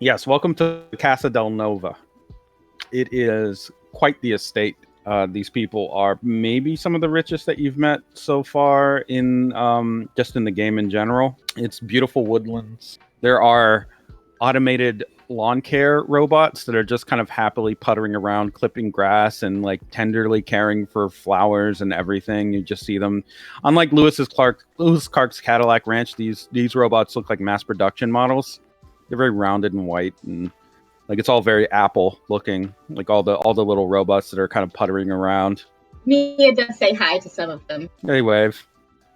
Yes, welcome to Casa del Nova. It is quite the estate. These people are maybe some of the richest that you've met so far in just in the game in general. It's beautiful woodlands. There are automated lawn care robots that are just kind of happily puttering around, clipping grass and like tenderly caring for flowers and everything. You just see them. Unlike Lewis Clark's Cadillac Ranch, these robots look like mass production models. They're very rounded and white, and like it's all very Apple looking. Like all the little robots that are kind of puttering around. Mia does say hi to some of them. They wave.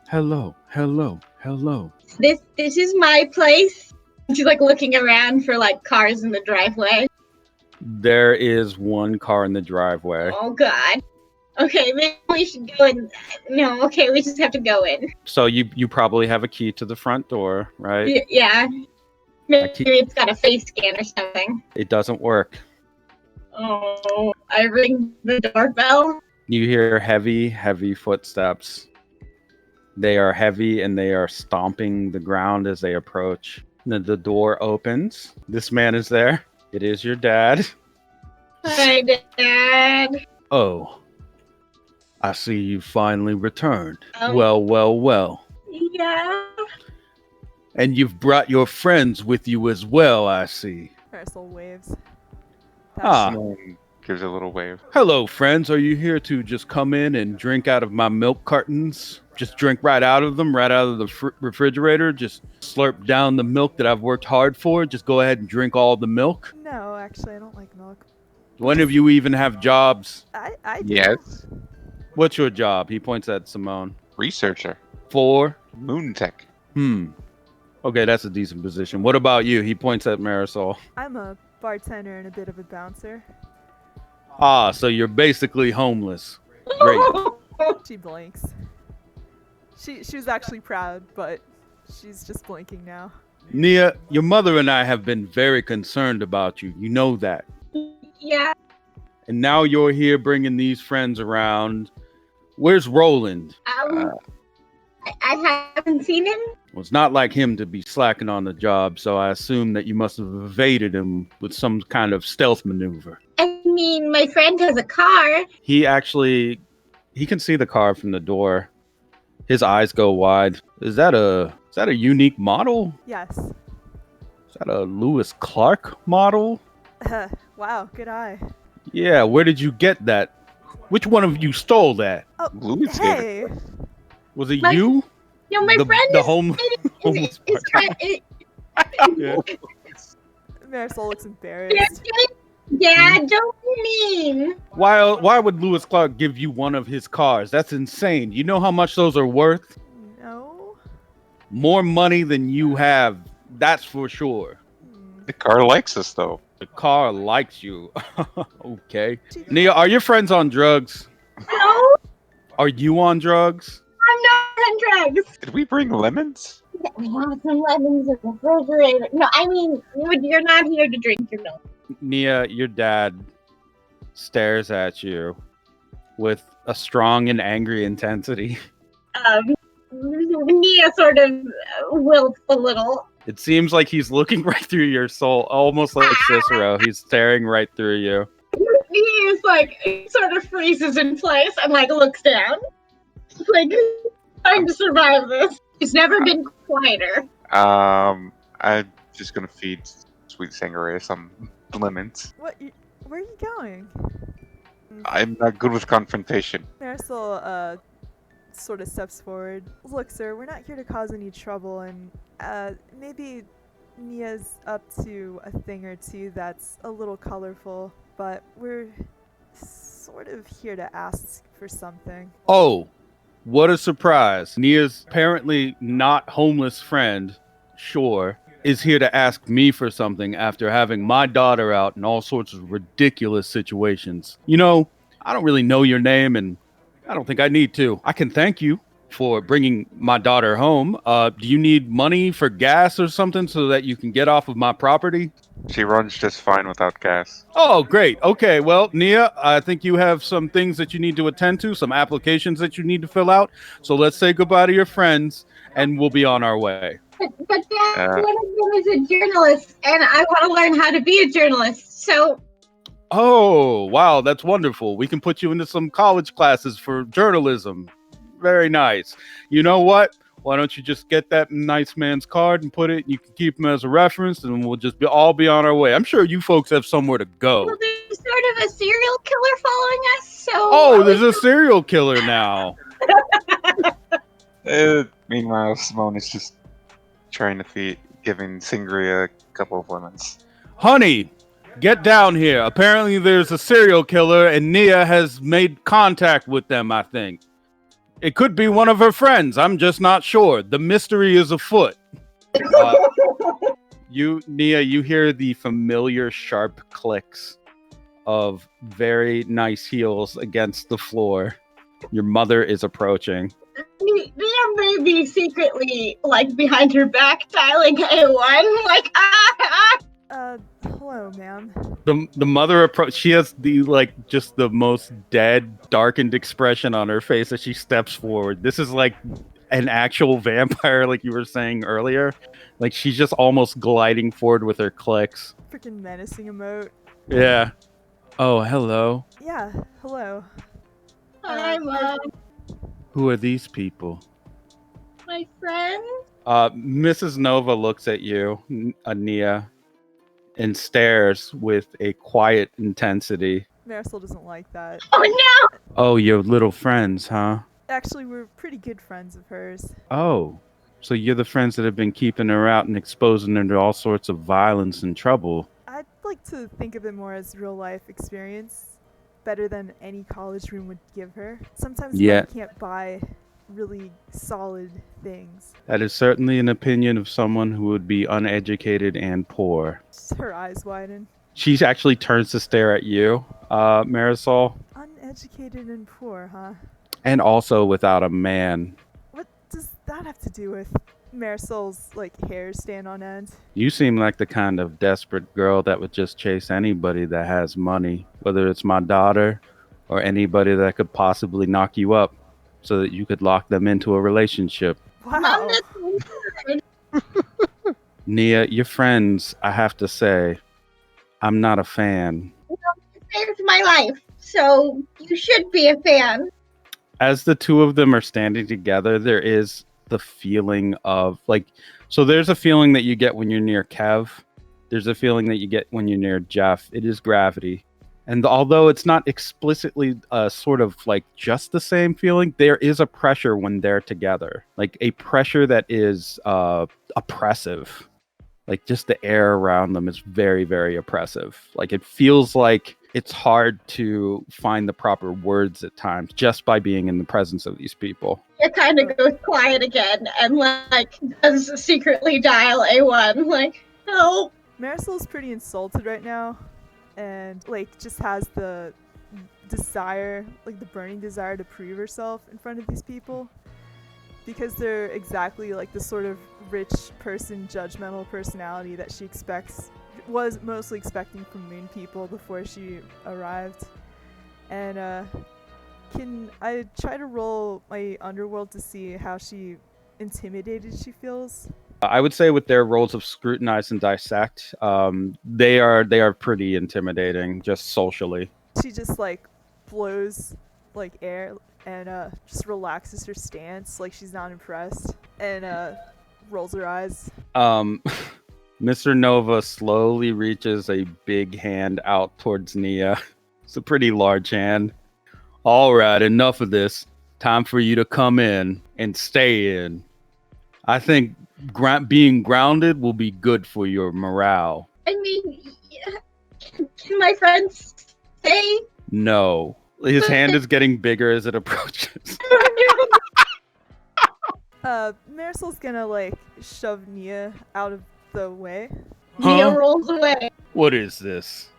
Hello, hello, hello. This is my place. She's like looking around for like cars in the driveway. There is one car in the driveway. Oh God. Okay, maybe we should go in. No, okay, we just have to go in. So you probably have a key to the front door, right? Yeah. Maybe it's got a face scan or something. It doesn't work. Oh, I ring the doorbell. You hear heavy, heavy footsteps. They are heavy and they are stomping the ground as they approach. The door opens. This man is there. It is your dad. Hi, Dad. Oh, I see you finally returned. Oh. Well. Yeah. And you've brought your friends with you as well, I see. Marisol waves. Gives a little wave. Hello, friends. Are you here to just come in and drink out of my milk cartons? Just drink right out of them, right out of the refrigerator. Just slurp down the milk that I've worked hard for. Just go ahead and drink all the milk. No, actually, I don't like milk. When of you even have jobs? I do. Yes. What's your job? He points at Simone. Researcher. For? Moon tech. Okay, that's a decent position. What about you? He points at Marisol. I'm a bartender and a bit of a bouncer. Ah, so you're basically homeless. Great. She blinks. She was actually proud, but she's just blinking now. Nia, your mother and I have been very concerned about you. You know that. Yeah. And now you're here bringing these friends around. Where's Roland? I haven't seen him. Well, it's not like him to be slacking on the job, so I assume that you must have evaded him with some kind of stealth maneuver. I mean, my friend has a car. He can see the car from the door. His eyes go wide. Is that a unique model? Yes. Is that a Lewis Clark model? Wow, good eye. Yeah, where did you get that? Which one of you stole that? Oh, Louis hey. Was it you? No, my friend the is homeless trying. Yeah. Marisol looks embarrassed. Yeah, don't be mean. Why would Lewis Clark give you one of his cars? That's insane. You know how much those are worth? No. More money than you have. That's for sure. The car likes us, though. The car likes you. Okay. Nia, are your friends on drugs? No, Are you on drugs? I'm not on drugs. Did we bring lemons? We have some lemons in the refrigerator. No, I mean, you're not here to drink your milk. Nia, your dad stares at you with a strong and angry intensity. Nia sort of wilts a little. It seems like he's looking right through your soul, almost like Cicero. He's staring right through you. He is like, sort of freezes in place and like looks down. Like, trying to survive this. He's never been quieter. I'm just gonna feed Sweet Sangria some lemons. Where are you going? I'm not good with confrontation. Marisol sort of steps forward. Look, sir, we're not here to cause any trouble, and maybe Nia's up to a thing or two that's a little colorful, but we're sort of here to ask for something. Oh, what a surprise. Nia's apparently not homeless friend, sure, is here to ask me for something after having my daughter out in all sorts of ridiculous situations. You know, I don't really know your name, and I don't think I need to. I can thank you for bringing my daughter home. Do you need money for gas or something so that you can get off of my property? She runs just fine without gas. Oh, great. Okay, well, Nia, I think you have some things that you need to attend to, some applications that you need to fill out. So let's say goodbye to your friends, and we'll be on our way. But Dad, Uh, one of them is a journalist, and I want to learn how to be a journalist. So Oh, wow, that's wonderful. We can put you into some college classes for journalism. Very nice. You know what? Why don't you just get that nice man's card and put it? You can keep him as a reference, and we'll just all be on our way. I'm sure you folks have somewhere to go. well, there's sort of a serial killer following us. So Oh, there's a serial killer now. Meanwhile, Simone is just trying to feed, giving Singria a couple of lemons. Honey, get down here. Apparently, there's a serial killer, and Nia has made contact with them, I think. It could be one of her friends. I'm just not sure. The mystery is afoot. Nia, you hear the familiar sharp clicks of very nice heels against the floor. Your mother is approaching. Mia may be secretly, like, behind her back, dialing A1, like, Hello, ma'am. The mother approach. She has just the most dead, darkened expression on her face as she steps forward. This is like an actual vampire, like you were saying earlier. Like she's just almost gliding forward with her clicks. Freaking menacing emote. Yeah. Oh, hello. Yeah, hello. Hi, Mom. Who are these people? My friend? Mrs. Nova looks at you, Nia, and stares with a quiet intensity. Marisol doesn't like that. Oh, no! Oh, your little friends, huh? Actually, we're pretty good friends of hers. Oh, so you're the friends that have been keeping her out and exposing her to all sorts of violence and trouble. I'd like to think of it more as real life experience, better than any college room would give her. Sometimes Yeah. money can't buy really solid things. That is certainly an opinion of someone who would be uneducated and poor. Just her eyes widen. She actually turns to stare at you, Marisol, Uneducated and poor, huh? and also without a man. What does that have to do with Marisol's, hair stand on end? You seem like the kind of desperate girl that would just chase anybody that has money, whether it's my daughter or anybody that could possibly knock you up so that you could lock them into a relationship. Wow. Mom, that's weird. Nia, your friends, I have to say, I'm not a fan. You saved my life, so you should be a fan. As the two of them are standing together, there is the feeling of so there's a feeling that you get when you're near Kev. There's a feeling that you get when you're near Jeff. It is gravity. And although it's not explicitly sort of just the same feeling, there is a pressure when they're together. Like a pressure that is oppressive. Like just the air around them is very, very oppressive. Like it feels like it's hard to find the proper words at times just by being in the presence of these people. It kind of goes quiet again and does secretly dial A1, help. Marisol's pretty insulted right now, and just has the desire, the burning desire to prove herself in front of these people, because they're exactly the sort of rich person, judgmental personality that she was mostly expecting from moon people before she arrived. And can I try to roll my underworld to see how intimidated she feels? I would say with their roles of scrutinize and dissect, they are pretty intimidating just socially. She just blows air and just relaxes her stance like she's not impressed, and rolls her eyes. Mr. Nova slowly reaches a big hand out towards Nia. It's a pretty large hand. All right, enough of this. Time for you to come in and stay in. I think being grounded will be good for your morale. I mean, can my friends stay? No. His hand is getting bigger as it approaches. Marisol's gonna shove Nia out of the way. Nia Huh? rolls away. What is this?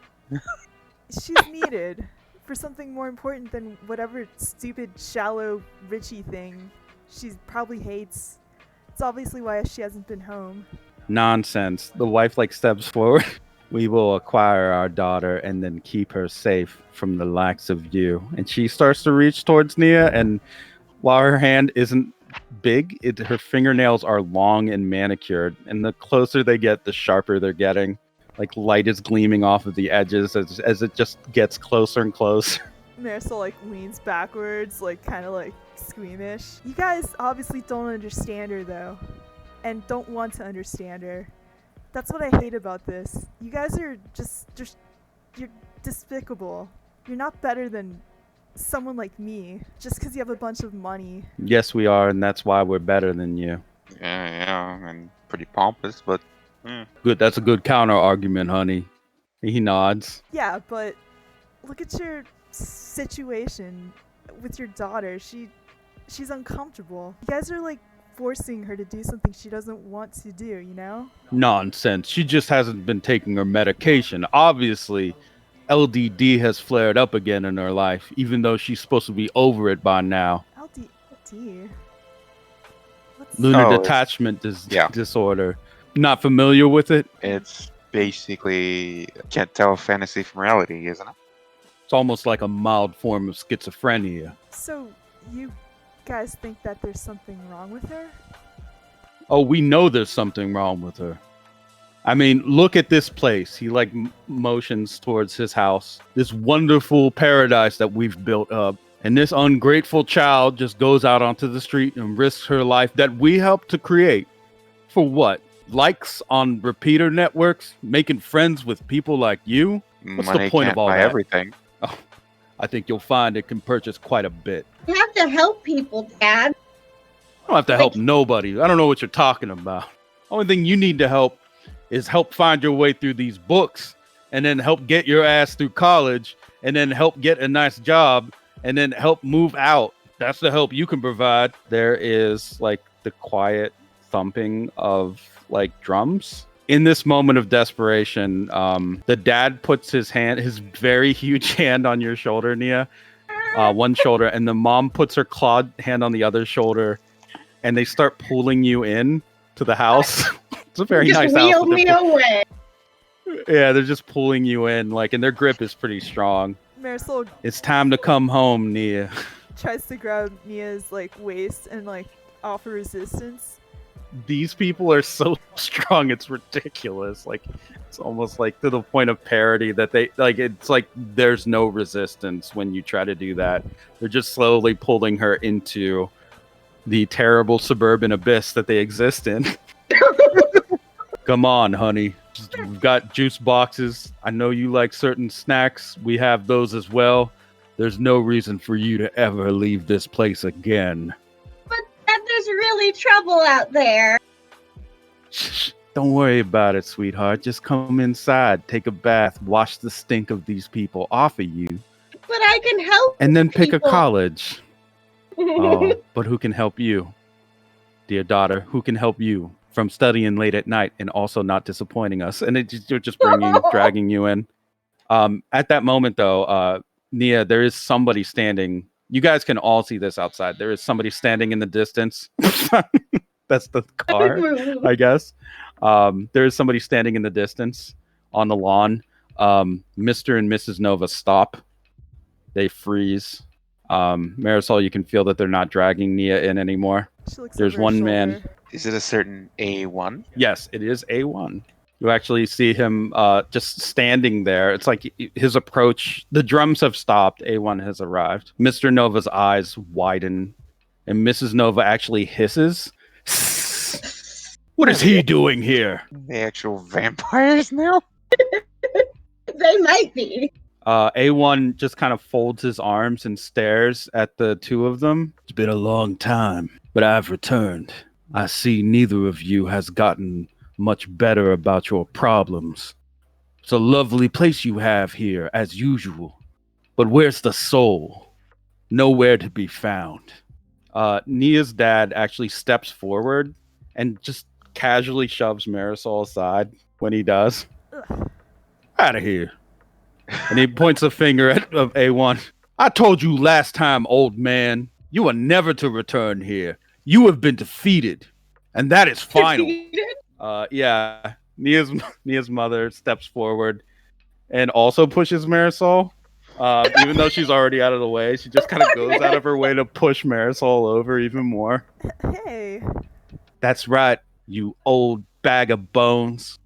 She's needed for something more important than whatever stupid, shallow, Richie thing she probably hates. It's obviously why she hasn't been home. Nonsense. The wife steps forward. We will acquire our daughter and then keep her safe from the likes of you. And she starts to reach towards Nia, and while her hand isn't big. Her fingernails are long and manicured, and the closer they get, the sharper they're getting. Like light is gleaming off of the edges as it just gets closer and closer. Marisol like leans backwards, like kind of like squeamish. You guys obviously don't understand her though, and don't want to understand her. That's what I hate about this. You guys are just you're despicable. You're not better than someone like me just because you have a bunch of money. Yes, we are, and that's why we're better than you. Yeah, and pretty pompous, but Good. That's a good counter argument, honey. He nods. Yeah, but look at your situation with your daughter. She's uncomfortable. You guys are like forcing her to do something she doesn't want to do, you know? Nonsense. She just hasn't been taking her medication. Obviously, LDD has flared up again in her life, even though she's supposed to be over it by now. LDD? Lunar Oh, detachment yeah. disorder. Not familiar with it? it's basically can't tell fantasy from reality, isn't it? It's almost like a mild form of schizophrenia. So, you guys think that there's something wrong with her? Oh, we know there's something wrong with her. I mean, look at this place. He like motions towards his house. This wonderful paradise that we've built up. And this ungrateful child just goes out onto the street and risks her life that we helped to create. For what? Likes on repeater networks? Making friends with people like you? What's the Money point can't of all buy that? everything. Oh, I think you'll find it can purchase quite a bit. You have to help people, Dad. I don't have to help nobody. I don't know what you're talking about. Only thing you need to help is help find your way through these books and then help get your ass through college and then help get a nice job and then help move out. That's the help you can provide. There is like the quiet thumping of like drums. In this moment of desperation, the dad puts his very huge hand on your shoulder, Nia, one shoulder, and the mom puts her clawed hand on the other shoulder, and they start pulling you in to the house. It's a very Just nice wheel house. me away. Yeah, they're just pulling you in, like, and their grip is pretty strong. Marisol It's time to come home, Nia. tries to grab Mia's like waist and like offer resistance. These people are so strong, it's ridiculous. Like, it's almost like to the point of parody that they like. It's like there's no resistance when you try to do that. They're just slowly pulling her into the terrible suburban abyss that they exist in. Come on, honey. We've got juice boxes. I know you like certain snacks. We have those as well. There's no reason for you to ever leave this place again. But Dad, there's really trouble out there. Shh, don't worry about it, sweetheart. Just come inside, take a bath, wash the stink of these people off of you, But I can help. and then pick a people. college. Oh, but who can help you? Dear daughter, who can help you from studying late at night and also not disappointing us? And you're just dragging you in. At that moment, though, Nia, there is somebody standing. You guys can all see this outside. There is somebody standing in the distance. That's the car, I guess. There is somebody standing in the distance on the lawn. Mr. and Mrs. Nova stop. They freeze. Marisol, you can feel that they're not dragging Nia in anymore. She looks There's over her one man. shoulder. Is it a certain A1? Yes, it is A1. You actually see him just standing there. It's like his approach. The drums have stopped. A1 has arrived. Mr. Nova's eyes widen, and Mrs. Nova actually hisses. What is he doing here? The actual vampires now? They might be. A1 just kind of folds his arms and stares at the two of them. It's been a long time, but I've returned. I see neither of you has gotten much better about your problems. It's a lovely place you have here, as usual. But where's the soul? Nowhere to be found. Nia's dad actually steps forward and just casually shoves Marisol aside when he does. Ugh. Out of here. And he points a finger at A1. I told you last time, old man, you are never to return here. You have been defeated. And that is final. Yeah. Nia's mother steps forward and also pushes Marisol. Even though she's already out of the way, she just kind of goes out of her way to push Marisol over even more. Hey. That's right, you old bag of bones.